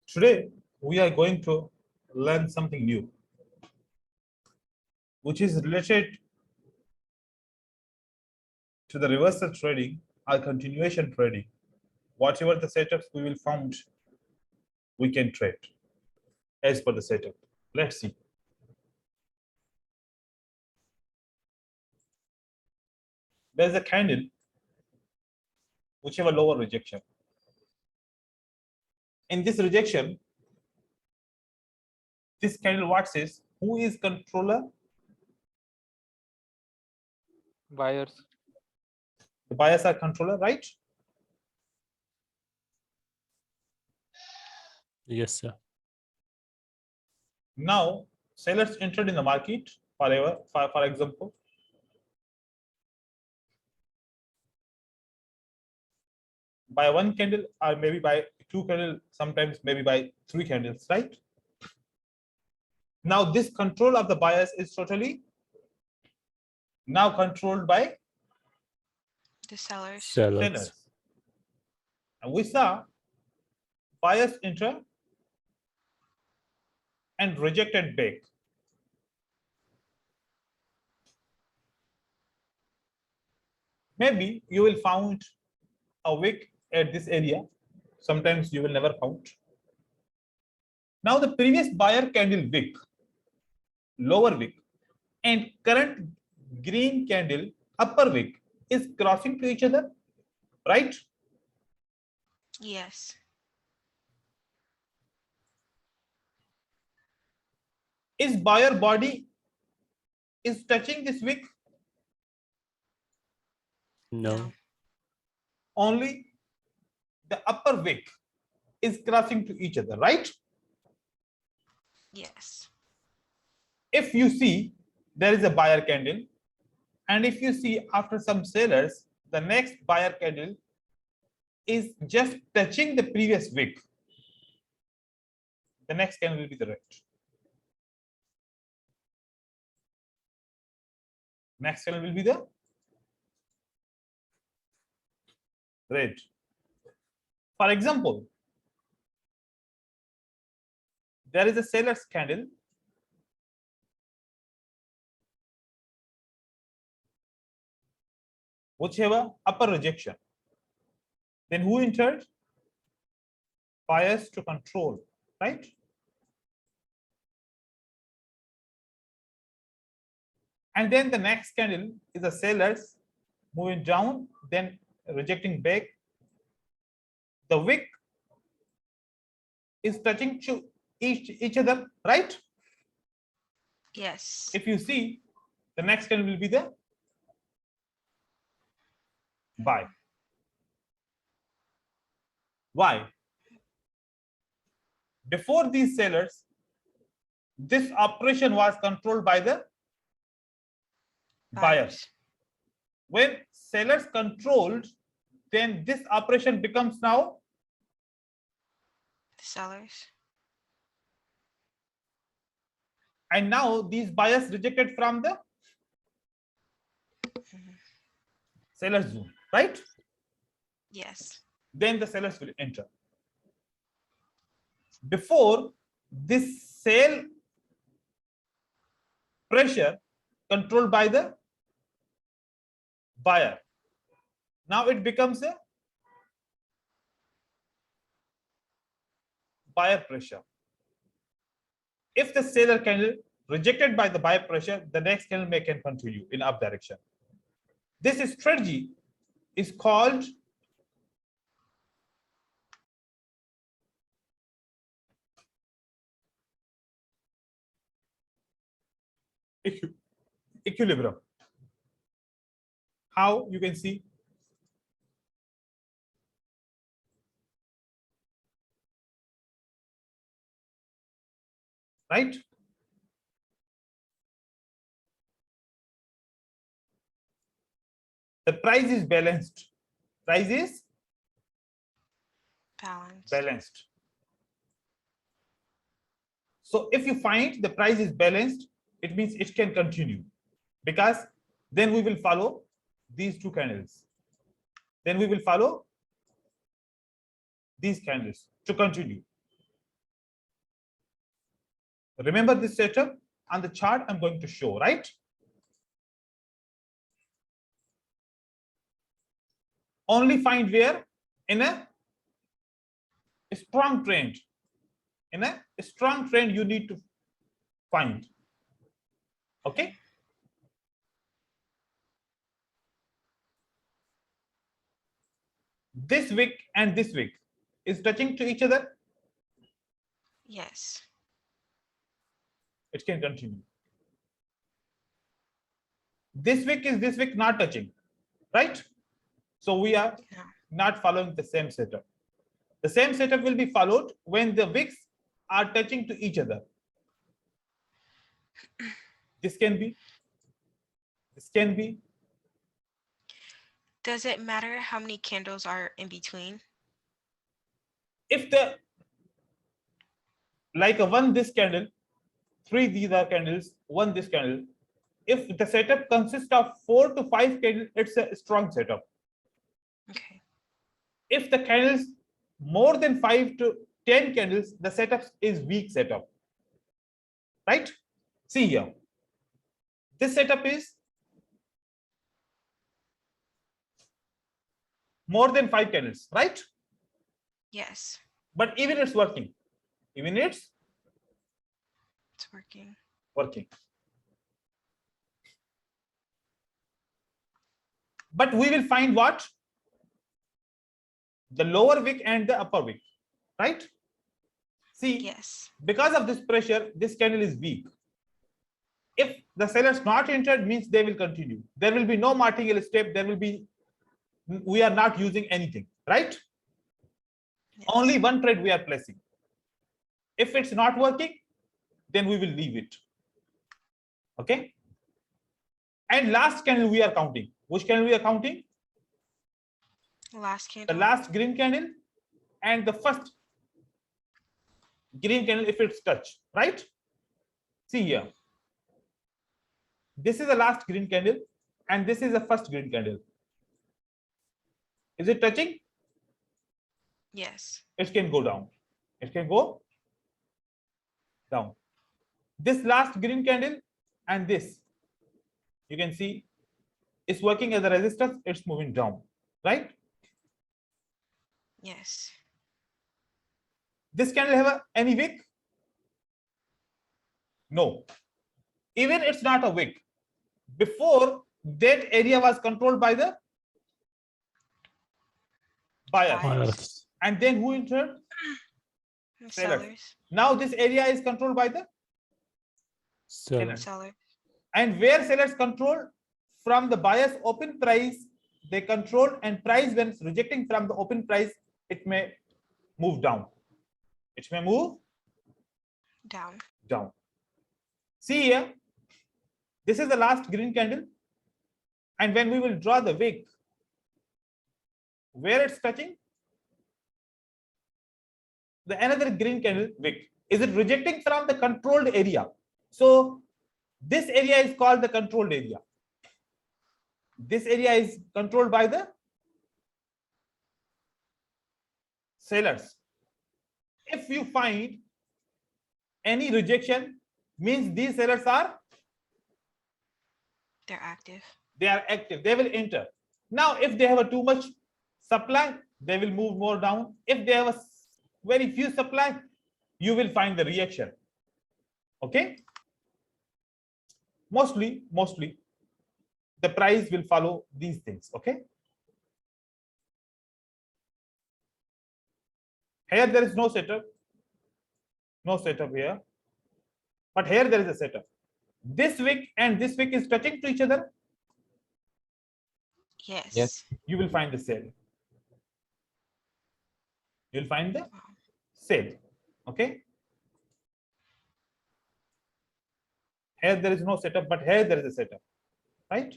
Today, we are going to learn something new, which is related to the reversal trading or continuation trading. Whatever the setups we will found, we can trade as per the setup. Let's see. There's a candle which have a lower rejection. In this rejection, this candle what says? Who is controller? Buyers. The buyers are controller, right? Yes, sir. Now, sellers entered in the market, for example. By one candle or maybe by two candles, sometimes maybe by three candles, right? Now this control of the buyers is totally now controlled by The sellers. sellers. And we saw buyers enter and rejected back. Maybe you will find a wick at this area. Sometimes you will never count. Now the previous buyer candle wick, lower wick, and current green candle upper wick is crossing to each other, right? Yes. Is buyer body is touching this wick? No. Only the upper wick is crossing to each other, right? Yes. If you see there is a buyer candle, and if you see after some sellers, the next buyer candle is just touching the previous wick, the next candle will be the red. Next candle will be the red. For example, there is a seller's candle which have a upper rejection. Then who entered? Buyers to control, right? And then the next candle is the sellers moving down, then rejecting back. The wick is touching to each other, right? Yes. If you see, the next candle will be the buy. Why? Before these sellers, this operation was controlled by the buyers. When sellers controlled, then this operation becomes now The sellers. and now these buyers rejected from the sellers zone, right? Yes. Then the sellers will enter. Before this sale pressure controlled by the buyer, now it becomes a buyer pressure. If the seller candle rejected by the buyer pressure, the next candle can continue in up direction. This strategy is called equilibrium. How you can see? Right? The price is balanced. Price is balanced. So if you find the price is balanced, it means it can continue, because then we will follow these two candles. Then we will follow these candles to continue. Remember this setup on the chart I'm going to show, right? Only find where? In a strong trend. In a strong trend, you need to find. Okay. This wick and this wick is touching to each other. Yes. It can continue. This wick is this wick not touching, right? So we are Yeah. not following the same setup. The same setup will be followed when the wicks are touching to each other. This can be. This can be. Does it matter how many candles are in between? If the like a one this candle, three these are candles, one this candle. If the setup consists of 4 to 5 candles, it's a strong setup. Okay. If the candles more than 5 to 10 candles, the setup is weak setup. Right? See here. This setup is more than 5 candles, right? Yes. But even it's working. Even it's working. Working. But we will find what? The lower wick and the upper wick, right? See, Yes. because of this pressure, this candle is weak. If the sellers not entered, means they will continue. There will be no martingale step. There will be, we are not using anything, right? Yes. Only one trade we are placing. If it's not working, then we will leave it. Okay. And last candle we are counting. Which candle we are counting? Last The candle. last green candle and the first green candle if it's touch, right? See here. This is the last green candle and this is the first green candle. Is it touching? Yes. It can go down. It can go down. This last green candle and this, you can see, is working as a resistance. It's moving down, right? Yes. This candle have any wick? No. Even it's not a wick. Before, that area was controlled by the buyer. Buyers. And then who entered? The Sellers. sellers. Now this area is controlled by the Seller. Seller. and where sellers control from the buyer's open price, they control, and price when it's rejecting from the open price, it may move down. It may move Down. down. See here, this is the last green candle. And when we will draw the wick, where it's touching, the another green candle wick, is it rejecting from the controlled area? So this area is called the controlled area. This area is controlled by the sellers. If you find any rejection, means these sellers are, They're active. they are active, they will enter. Now if they have a too much supply, they will move more down. If they have a very few supply, you will find the reaction. Okay, mostly the price will follow these things. Okay, here there is no setup here, but here there is a setup. This wick and this wick is touching to each other. Yes. Yes. You will find the sale. You'll find the sale. Okay, here there is no setup, but here there is a setup, right?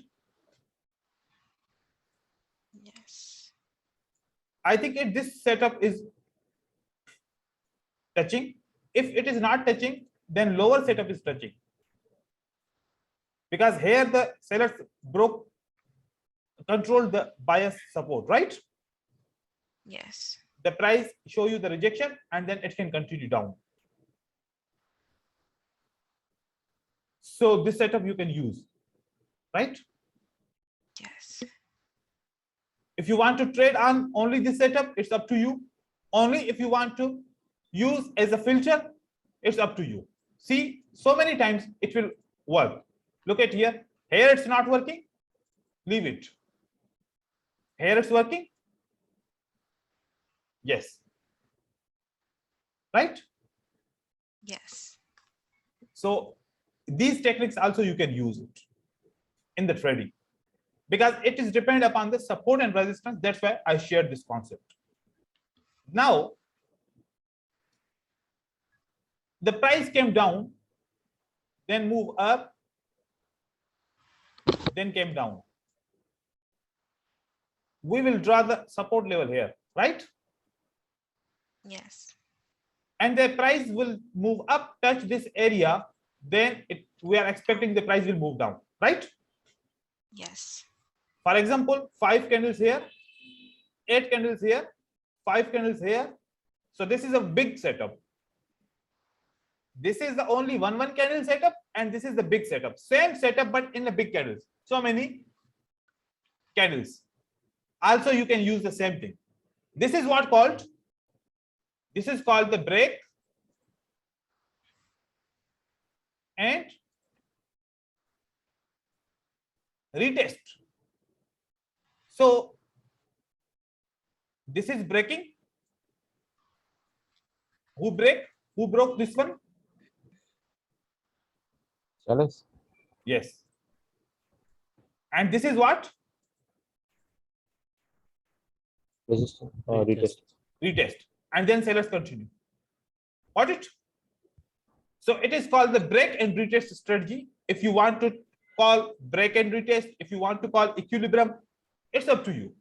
Yes. I think if this setup is touching, if it is not touching, then lower setup is touching, because here the sellers controlled the buyer's support, right? Yes. The price show you the rejection and then it can continue down. So this setup you can use, right? Yes. If you want to trade on only this setup, it's up to you. Only if you want to use as a filter, it's up to you. See, so many times it will work. Look at here. Here it's not working. Leave it. Here it's working. Yes. Right? Yes. So these techniques also you can use it in the trading, because it is dependent upon the support and resistance. That's why I shared this concept. Now, the price came down, then move up, then came down. We will draw the support level here, right? Yes. And the price will move up, touch this area, then we are expecting the price will move down, right? Yes. For example, 5 candles here, 8 candles here, 5 candles here. So this is a big setup. This is the only one candle setup, and this is the big setup. Same setup, but in the big candles. So many candles. Also, you can use the same thing. This is what called. This is called the break and retest. So this is breaking. Who break? Who broke this one? Sellers. Yes. And this is what? Resistance or retest. Retest. And then sellers continue. Got it? So it is called the break and retest strategy. If you want to call break and retest, if you want to call equilibrium, it's up to you.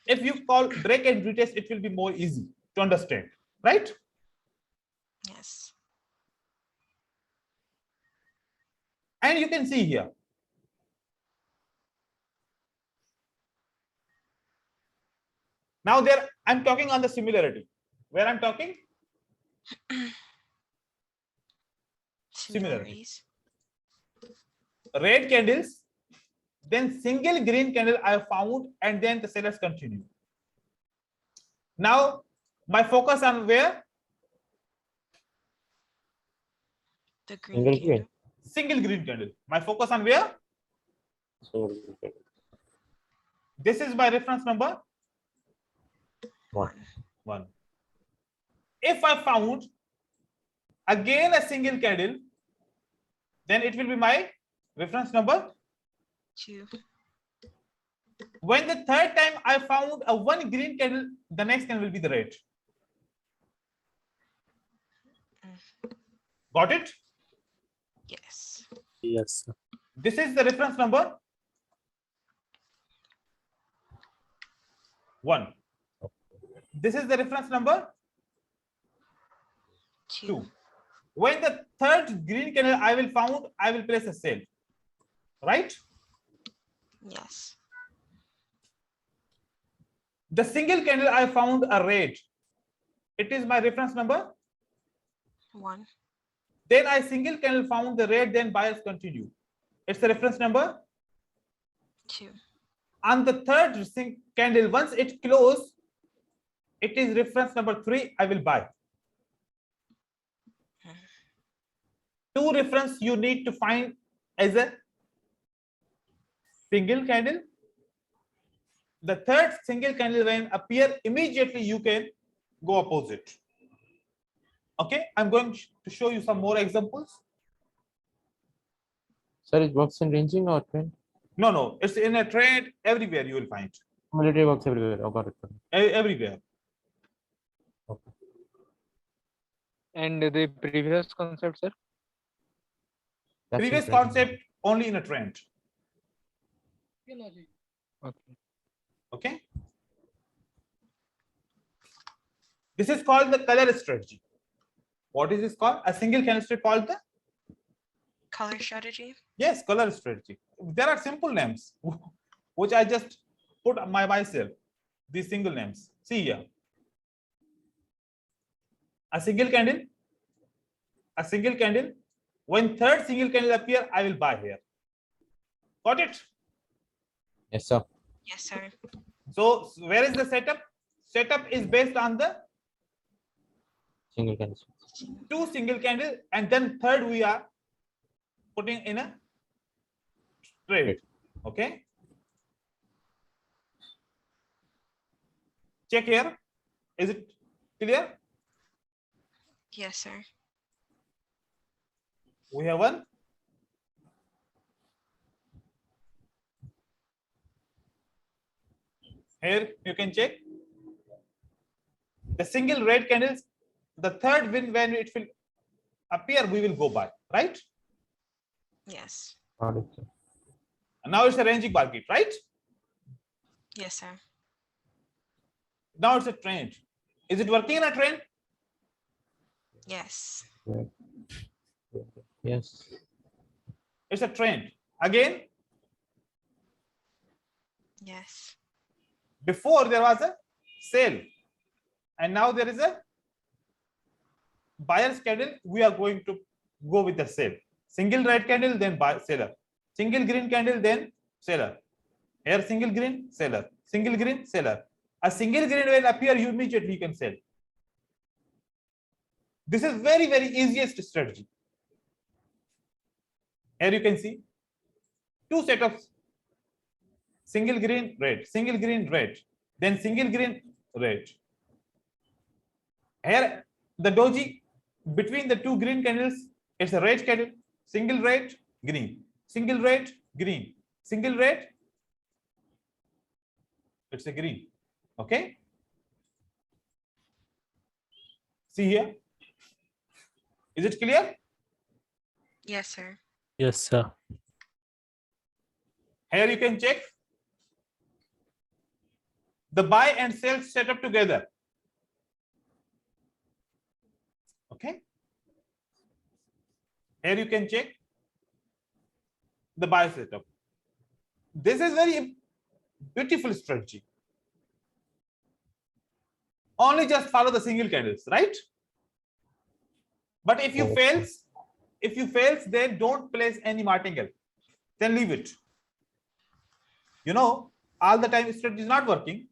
If you call break and retest, it will be more easy to understand, right? Yes. And you can see here. Now there, I'm talking on the similarity. Where I'm talking? Similarities. Red candles, then single green candle I found, and then the sellers continue. Now, my focus on where? The green Single candle. green. Single green candle. My focus on where? Single green candle. This is my reference number 1. 1. If I found again a single candle, then it will be my reference number 2. When the third time I found a one green candle, the next candle will be the red. Got it? Yes. Yes, sir. This is the reference number 1. This is the reference number 2. When the third green candle I will found, I will place a sell. Right? Yes. The single candle I found a red. It is my reference number 1. Then I single candle found the red, then buyers continue. It's the reference number 2. On the third candle, once it close, it is reference number 3. I will buy. 2 reference you need to find as a single candle. The third single candle when appear, immediately you can go opposite. Okay, I'm going to show you some more examples. Sir, it works in ranging or trend? No, it's in a trade everywhere you will find. Military works everywhere. Oh, got it. Everywhere. Okay. And the previous concept, sir? That's Previous in trend. concept only in a trend. Okay. Okay. This is called the color strategy. What is this called? A single candlestick called the? Color strategy. Yes, color strategy. There are simple names which I just put myself. These single names. See here. A single candle, When third single candle appear, I will buy here. Got it? Yes, sir. Yes, sir. So where is the setup? Setup is based on the Single candle. two single candle, and then third we are putting in a trade. Okay. Check here. Is it clear? Yes, sir. We have one. Here you can check. The single red candles, the third when it will appear, we will go by, right? Yes. Got it, sir. And now it's a ranging market, right? Yes, sir. Now it's a trend. Is it working in a trend? Yes. Right. Yes. It's a trend. Again, Yes. before there was a sale, and now there is a buyer's candle. We are going to go with the sale. Single red candle, then buy seller. Single green candle, then seller. Here single green, seller. Single green, seller. A single green will appear, you immediately can sell. This is very, very easiest strategy. Here you can see two setups. Single green, red, single green, red, then single green, red. Here the doji between the two green candles, it's a red candle, single red, green, single red, green, single red, it's a green. Okay. See here. Is it clear? Yes, sir. Yes, sir. Here you can check the buy and sell set up together. Okay. Here you can check the buy setup. This is very beautiful strategy. Only just follow the single candles, right? But if you fails, then don't place any martingale. Then leave it. You know, all the time strategy is not working.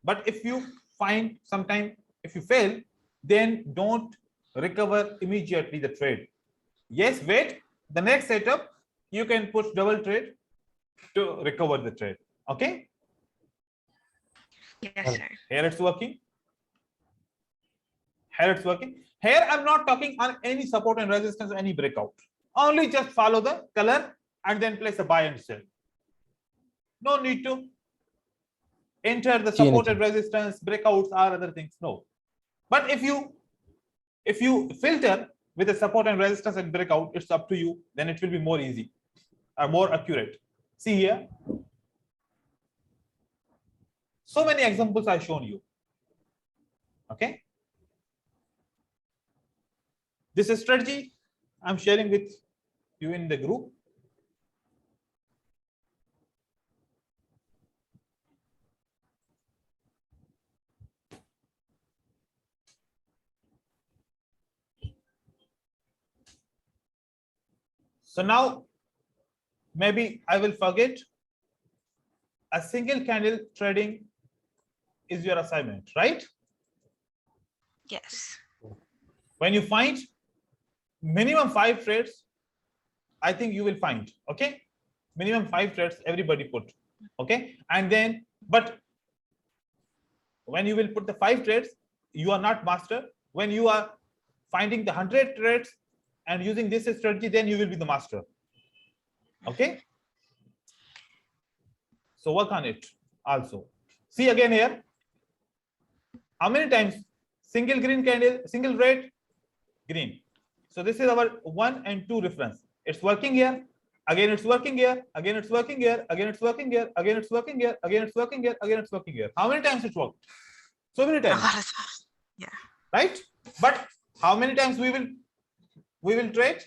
But if you find sometime, if you fail, then don't recover immediately the trade. Yes, wait. The next setup, you can put double trade to recover the trade. Okay. Yes, sir. Here it's working. Here it's working. Here I'm not talking on any support and resistance or any breakout. Only just follow the color and then place a buy and sell. No need to enter the support and resistance, breakouts or other things. No. But if you filter with the support and resistance and breakout, it's up to you. Then it will be more easy or more accurate. See here. So many examples I've shown you. Okay. This strategy I'm sharing with you in the group. So now maybe I will forget. A single candle trading is your assignment, right? Yes. When you find minimum 5 trades, I think you will find, okay? Minimum 5 trades, everybody put, okay? And then, but when you will put the 5 trades, you are not master. When you are finding the 100 trades and using this strategy, then you will be the master, okay? So work on it also. See again here. How many times? Single green candle, single red, green. So this is our 1 and 2 reference. It's working here. Again, it's working here. Again, it's working here. Again, it's working here. Again, it's working here. Again, it's working here. Again, it's working here. How many times it worked? So many A times. lot of times. Yeah. Right? But how many times we will trade?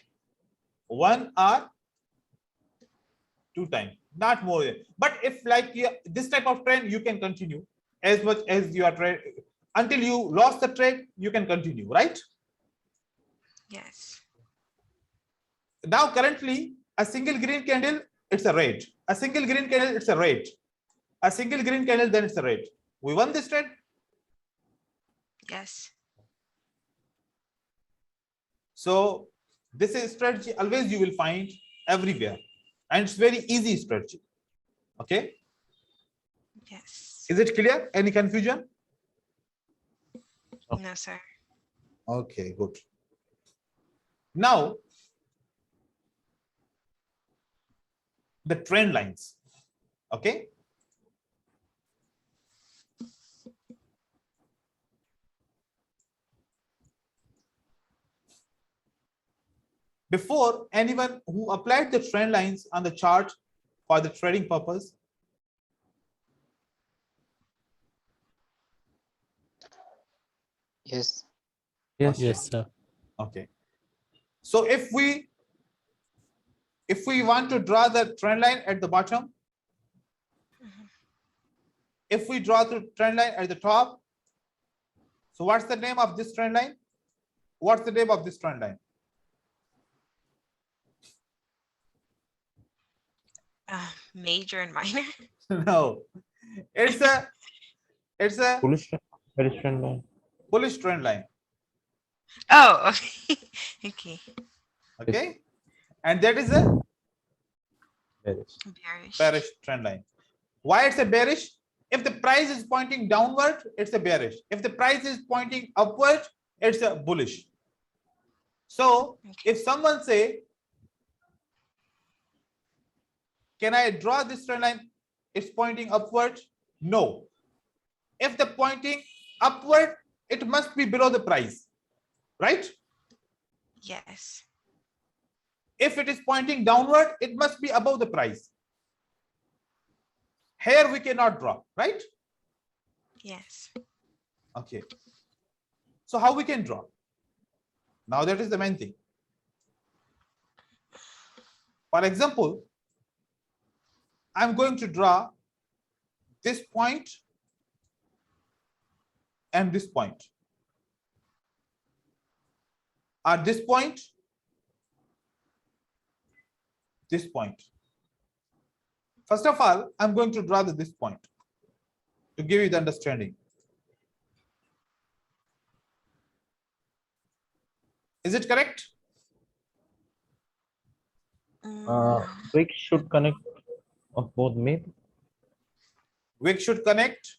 1 or 2 times, not more. But if like this type of trend, you can continue as much as you are trade until you lost the trade, you can continue, right? Yes. Now currently a single green candle, it's a red. A single green candle, it's a red. A single green candle, then it's a red. We won this trade. Yes. So this is strategy always you will find everywhere, and it's very easy strategy. Okay, Yes. is it clear? Any confusion? No, sir. Okay, good. Now the trend lines. Okay, before anyone who applied the trend lines on the chart for the trading purpose, Yes. Yes. Yes, sir. okay. So if we want to draw the trend line at the bottom, if we draw the trend line at the top, so what's the name of this trend line? What's the name of this trend line? Major and minor. No, it's a Bullish trend line. bullish trend line. Oh, okay. Okay. Okay, and that is a Bearish. Bearish. bearish trend line. Why it's a bearish? If the price is pointing downward, it's a bearish. If the price is pointing upward, it's a bullish. So Okay. if someone say, can I draw this trend line? It's pointing upward. No. If the pointing upward, it must be below the price, right? Yes. If it is pointing downward, it must be above the price. Here we cannot draw, right? Yes. Okay. So how we can draw? Now that is the main thing. For example, I'm going to draw this point and this point. At this point, this point. First of all, I'm going to draw this point to give you the understanding. Is it correct? Wick should connect of both maybe. Wick should connect.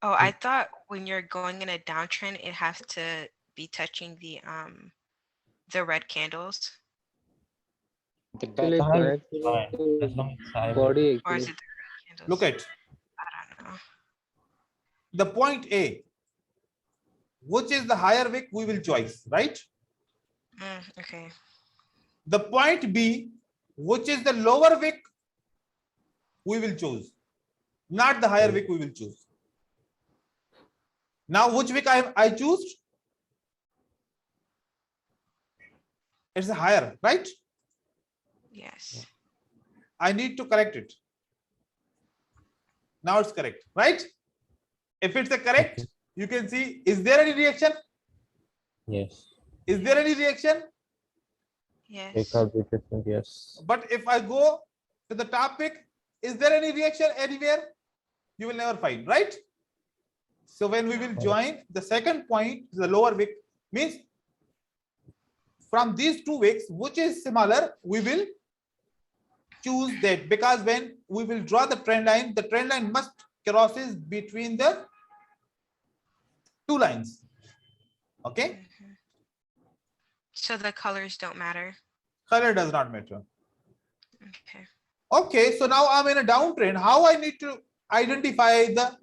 Oh, I thought when you're going in a downtrend, it has to be touching the red candles, Actually, Fine, connect fine. to As long as I body. or is Actually. it the red candles? Look at I don't know. the point A. Which is the higher wick we will choose, right? Okay. The point B, which is the lower wick we will choose, not the higher wick we will choose. Now which wick I choose? It's a higher, right? Yes. I need to correct it. Now it's correct, right? If it's a correct, Okay. you can see, is there any reaction? Yes. Is there any reaction? Yes. Take out the different, yes. But if I go to the top pick, is there any reaction anywhere? You will never find, right? So when we will join the second point, the lower wick, means from these two wicks, which is similar, we will choose that, because when we will draw the trend line must crosses between the two lines. Okay, So the colors don't matter. color does not matter. Okay. Okay, so now I'm in a downtrend. How I need to identify the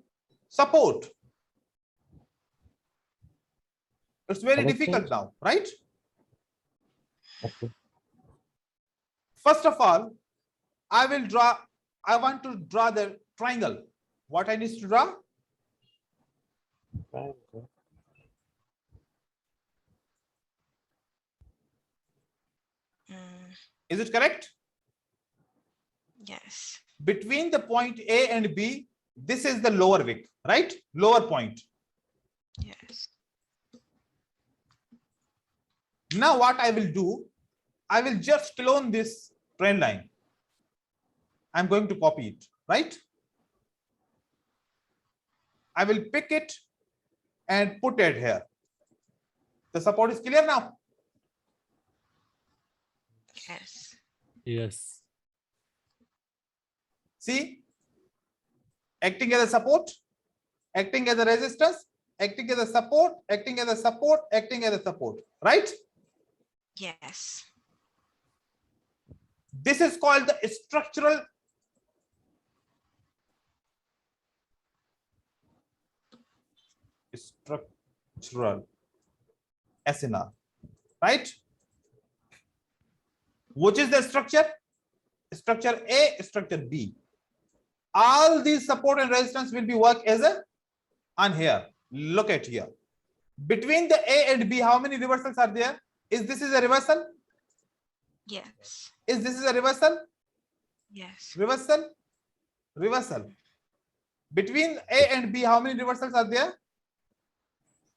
support? It's very Correct, difficult yes. now, right? Okay. First of all, I want to draw the triangle. What I need to draw? Fine. Is it correct? Yes. Between the point A and B, this is the lower wick, right? Lower point. Yes. Now what I will do, I will just clone this trend line. I'm going to copy it, right? I will pick it and put it here. The support is clear now. Yes. Yes. See, acting as a support, acting as a resistance, acting as a support, acting as a support, acting as a support, right? Yes. This is called the structural SNR, right? Which is the structure? Structure A, structure B. All these support and resistance will be work as a on here. Look at here. Between the A and B, how many reversals are there? Is this a reversal? Yes. Is this a reversal? Yes. Reversal? Reversal. Between A and B, how many reversals are there?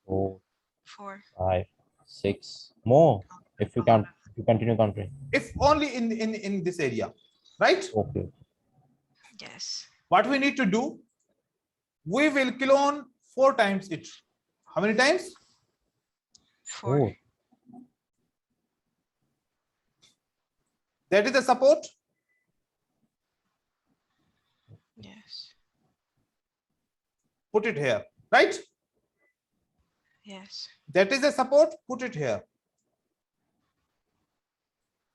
4, 4. 5, 6 more. If you can, you continue counting. If only in this area, right? Okay. Yes. What we need to do, we will clone 4 times it. How many times? 4. Oh, That is the support. Yes. Put it here, right? Yes. That is the support. Put it here.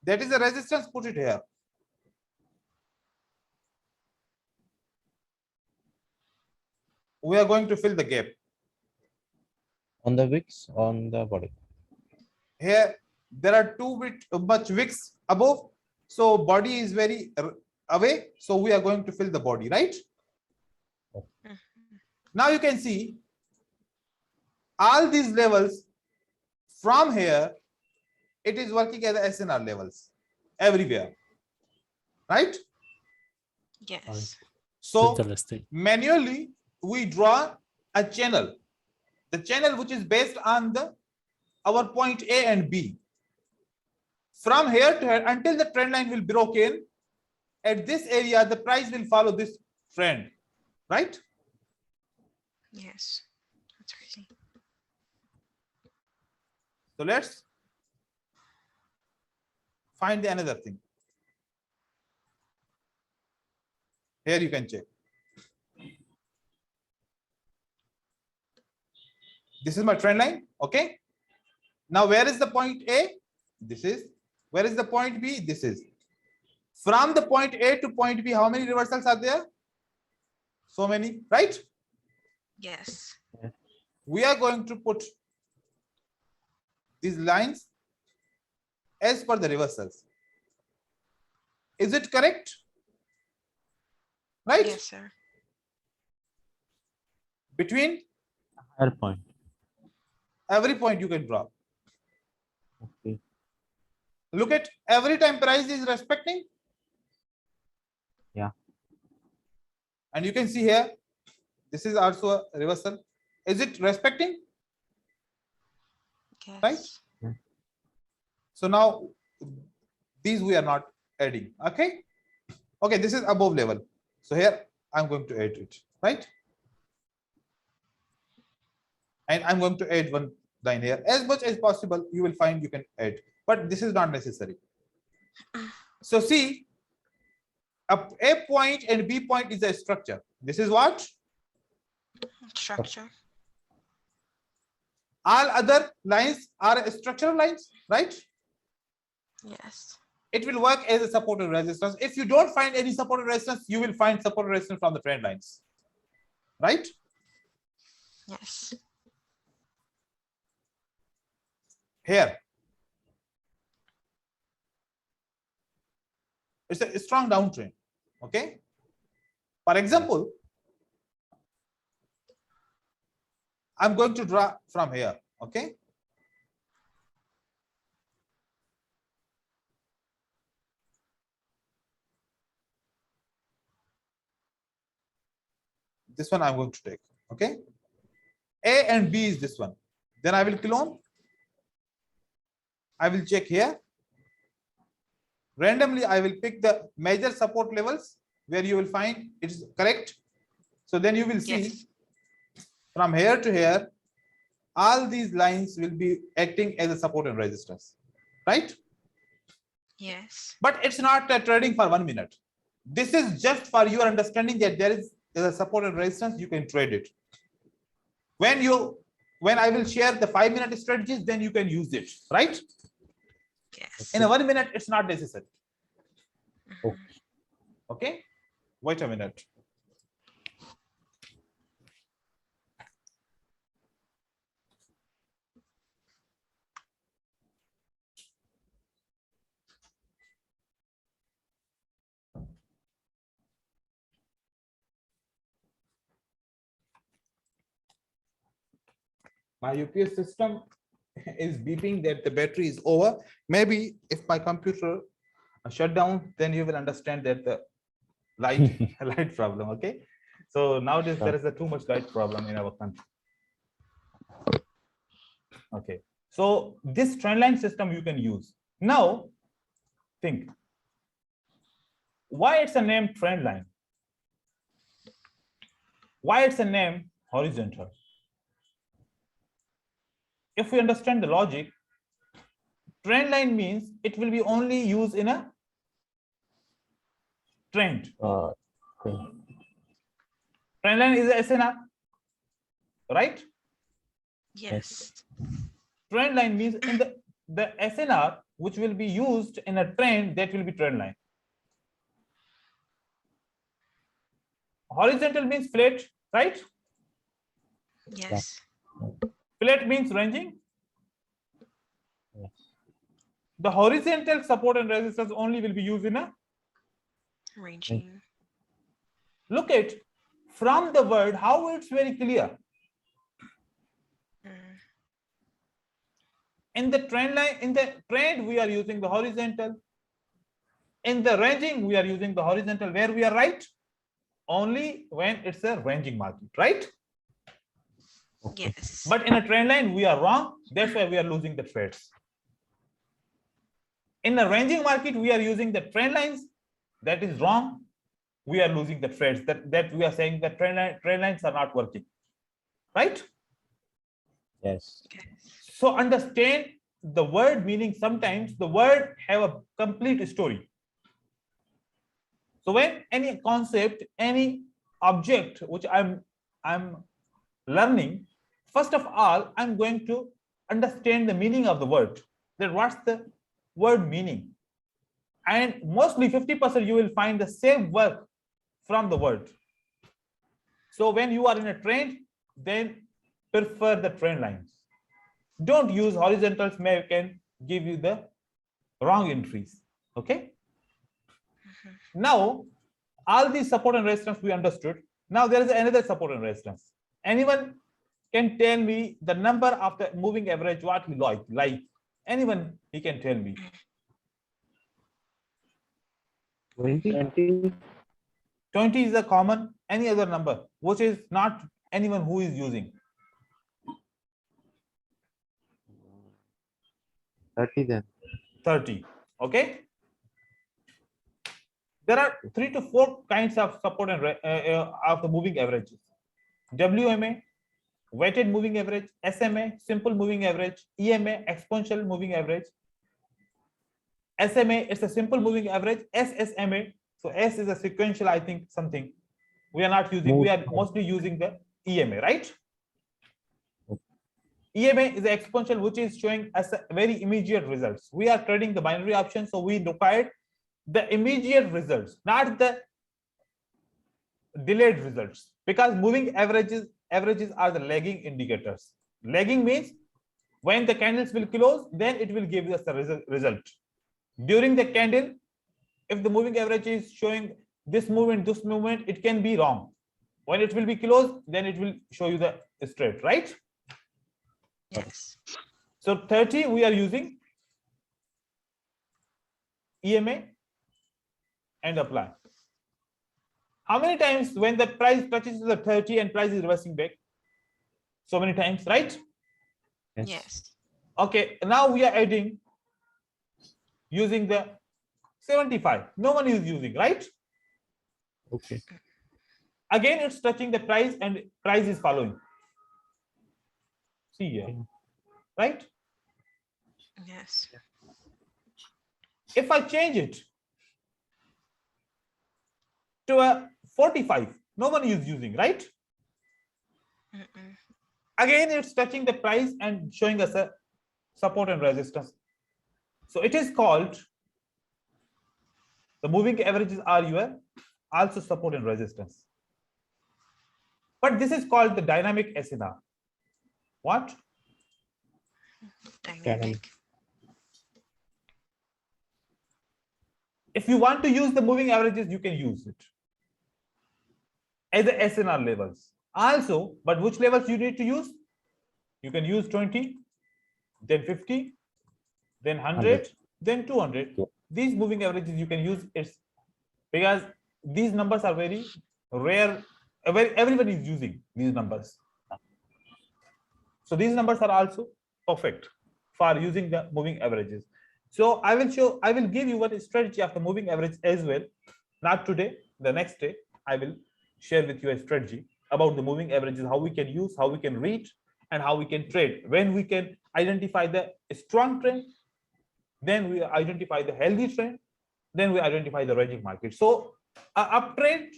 That is the resistance. Put it here. We are going to fill the gap. on the wicks, on the body. Here, there are too much wicks above. So body is very away. So we are going to fill the body, right? Mhm. Now you can see all these levels from here, it is working as SNR levels everywhere, right? Yes. So Candlestick. manually, we draw a channel, the channel which is based on our point A and B. From here to here, until the trend line will be broken, at this area, the price will follow this trend, right? Yes. That's crazy. So let's find another thing. Here you can check. This is my trend line, okay? Now, where is the point A? This is. Where is the point B? This is. From the point A to point B, how many reversals are there? So many, right? Yes. We are going to put these lines as per the reversals. Is it correct? Right? Yes, sir. Between Higher point. every point you can draw. Okay. Look at every time price is respecting. Yeah. And you can see here, this is also a reversal. Is it respecting? Yes. Right? So now these we are not adding. Okay. Okay, this is above level. So here I'm going to add it, right? And I'm going to add one line here. As much as possible, you will find you can add, but this is not necessary. So see, A point and B point is a structure. This is what? Structure. All other lines are structural lines, right? Yes. It will work as a support and resistance. If you don't find any support and resistance, you will find support and resistance from the trend lines, right? Yes. Here, it's a strong downtrend. Okay. For example, I'm going to draw from here. Okay. This one I'm going to take. Okay. A and B is this one. Then I will clone. I will check here. Randomly, I will pick the major support levels where you will find it is correct. So then you will see Yes. from here to here, all these lines will be acting as a support and resistance, right? Yes. But it's not trading for 1 minute. This is just for your understanding that there is a support and resistance. You can trade it. When I will share the 5-minute strategies, then you can use it, right? Yes. In a 1 minute, it's not necessary. Mhm. Okay, wait a minute. My UPS system is beeping that the battery is over. Maybe if my computer shut down, then you will understand that the light problem. Okay, so nowadays there is a too much light problem in our country. Okay, so this trend line system you can use. Now think why it's a name trend line, why it's a name horizontal. If we understand the logic, trend line means it will be only used in a trend. Okay. Trend line is a SNR, right? Yes. Trend line means in the SNR which will be used in a trend, that will be trend line. Horizontal means flat, right? Yes. Flat means ranging. Yes. The horizontal support and resistance only will be used in a Ranging. look at from the word how it's very clear. Mm. In the trend line, in the trend, we are using the horizontal. In the ranging, we are using the horizontal. Where we are right? Only when it's a ranging market, right? Yes. But in a trend line, we are wrong. That's why we are losing the trades. In a ranging market, we are using the trend lines. That is wrong. We are losing the trades. That we are saying that trend lines are not working, right? Yes. So understand the word meaning. Sometimes the word have a complete story. So when any concept, any object which I'm learning, first of all, I'm going to understand the meaning of the word. Then what's the word meaning? And mostly 50% you will find the same work from the word. So when you are in a trend, then prefer the trend lines. Don't use horizontals, may can give you the wrong entries. Okay. Now all these support and resistance we understood. Now there is another support and resistance. Anyone can tell me the number of the moving average, what we like? Anyone, he can tell me. 20. 20 is a common. Any other number which is not anyone who is using? 30 then. 30. Okay. There are 3 to 4 kinds of support and of the moving averages. WMA, weighted moving average; SMA, simple moving average; EMA, exponential moving average; SMA, it's a simple moving average; SSMA, so S is a sequential, I think something. We are not using, we are mostly using the EMA, right? EMA is the exponential, which is showing us very immediate results. We are trading the binary option, so we required the immediate results, not the delayed results, because moving averages are the lagging indicators. Lagging means when the candles will close, then it will give us the result. During the candle, if the moving average is showing this movement, it can be wrong. When it will be closed, then it will show you the straight, right? Yes. So 30 we are using EMA and apply. How many times when the price touches the 30 and price is reversing back? So many times, right? Yes. Okay, now we are adding using the 75. No one is using, right? Okay. Again, it's touching the price and price is following. See here, right? Yes. If I change it to a 45, no one is using, right? Mm-mm. Again, it's touching the price and showing us a support and resistance. So it is called, the moving averages are your also support and resistance. But this is called the dynamic SNR. What? Dynamic. If you want to use the moving averages, you can use it as the SNR levels. Also, but which levels you need to use? You can use 20, then 50, then 100, then 200. Yeah. These moving averages you can use it because these numbers are very rare. Everyone is using these numbers. So these numbers are also perfect for using the moving averages. So I will give you one strategy of the moving average as well. Not today, the next day, I will share with you a strategy about the moving averages, how we can use, how we can read, and how we can trade. When we can identify the strong trend, then we identify the healthy trend, then we identify the ranging market. So uptrend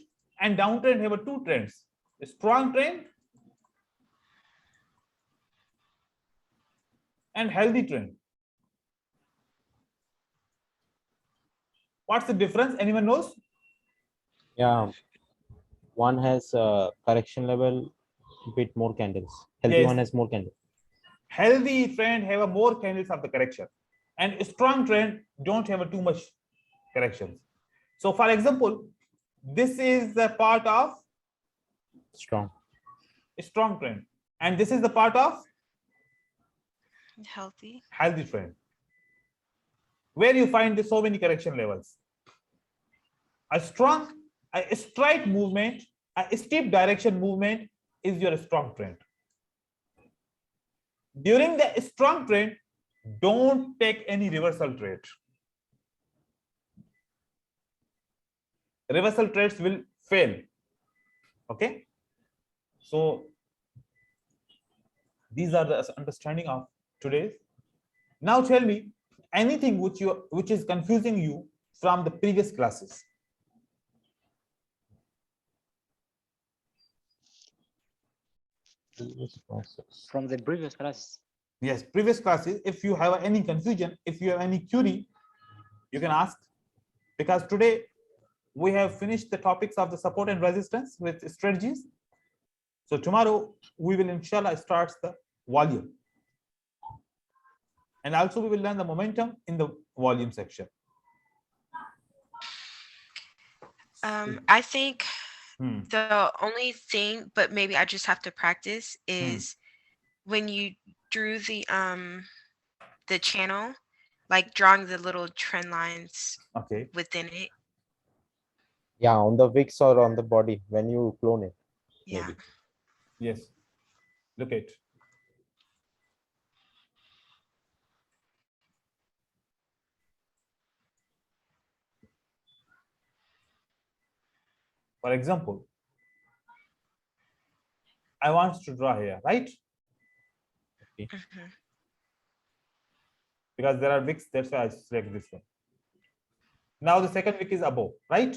and downtrend have a two trends: a strong trend and healthy trend. What's the difference? Anyone knows? Yeah. One has correction level, bit more candles. Healthy Yes. one has more candles. Healthy trend have a more candles of the correction, and a strong trend don't have a too much corrections. So for example, this is the part of Strong. a strong trend, and this is the part of Healthy. healthy trend, where you find so many correction levels. A strong, a straight movement, a steep direction movement is your strong trend. During the strong trend, don't take any reversal trade. Reversal trades will fail. Okay. So these are the understanding of today's. Now tell me anything which is confusing you from the previous classes. From the previous class. Yes, previous classes. If you have any confusion, if you have any query, you can ask, because today we have finished the topics of the support and resistance with strategies. So tomorrow we will inshallah start the volume, and also we will learn the momentum in the volume section. I think Hmm. the only thing, but maybe I just have to practice, is when you drew the channel, like drawing the little trend lines Okay. within it. Yeah, on the wicks or on the body when you clone it. Yeah. Maybe. Yes. Look at. For example, I want to draw here, right? Mhm. Because there are wicks, that's why I select this one. Now the second wick is above, right?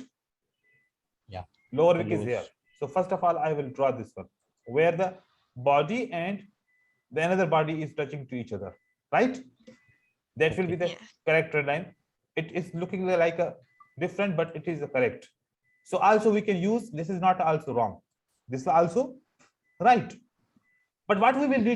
Yeah. Lower The wick is lows. here. So first of all, I will draw this one, where the body and the another body is touching to each other, right? That will be the Yes. correct trend line. It is looking like a different, but it is correct. So also we can use, this is not also wrong. This is also right. But what we will need